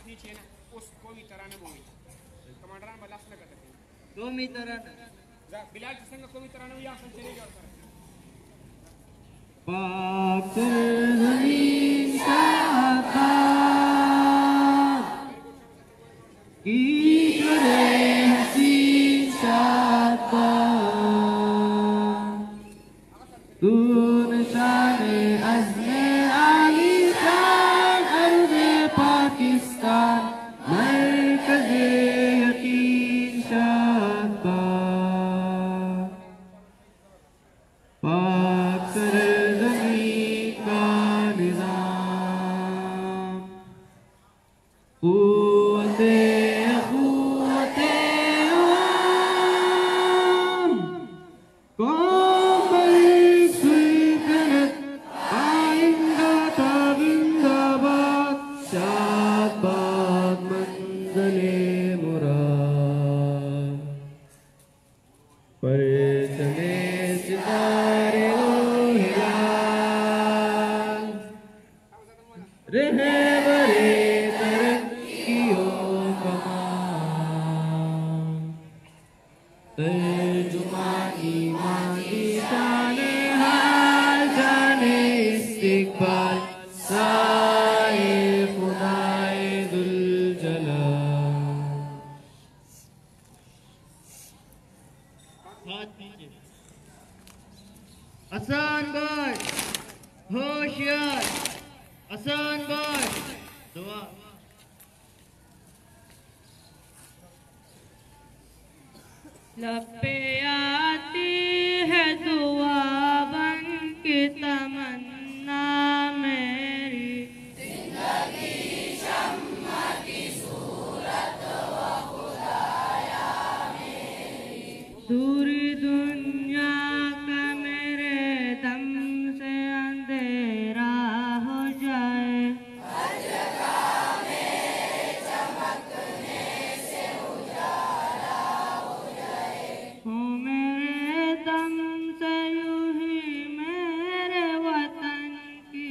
नीचे ना उस कोई तरह न बोई कमांडरान बलास न करते कोमी तरह जा बिलाल संग कोई तरह न या चले जाओ सर पाक ज़मीन शाबाद ईश्वर हसीन शाबाद तून शाने अज़्मे आली शान अर्ज़े पाकिस्तान मरकज़े यकीन शाबाद पाक ज़मीन का निज़ाम क़ुव्वते आसान बात होशियार आसान बात दुआ लब पे आती है दुआ बन के तमन्ना मेरी जिंदगी शम्मा की सूरत व खुदाया मेरी दूरी दुनिया का मेरे दम से अंधेरा हो जाए हर जगह मेरे चमकने से उजाला हो जाए हो मेरे दम से यूं ही मेरे वतन की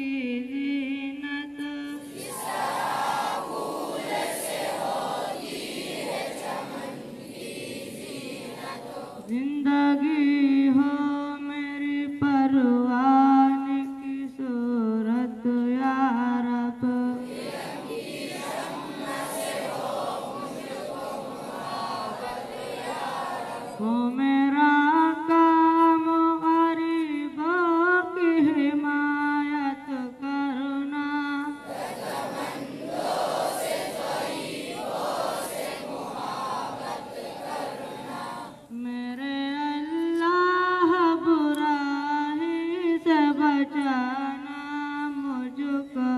ज़ीनत इस तरह फूल से होती है चमन की ज़ीनत जिंदगी हो मेरी परवान की सूरत या रब हो मेरा काम गरीबों की हिमायत करना मेरे अल्लाह बुराई से बचाना मुझको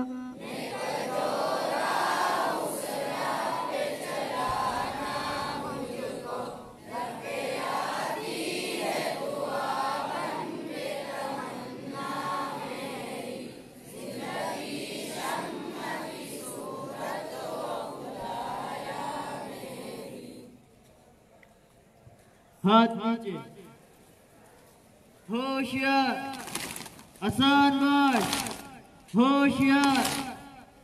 हाथ नीचे होशियार आसान मार्च होशियार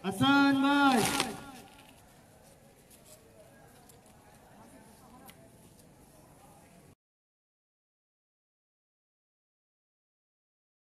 आसान मार्च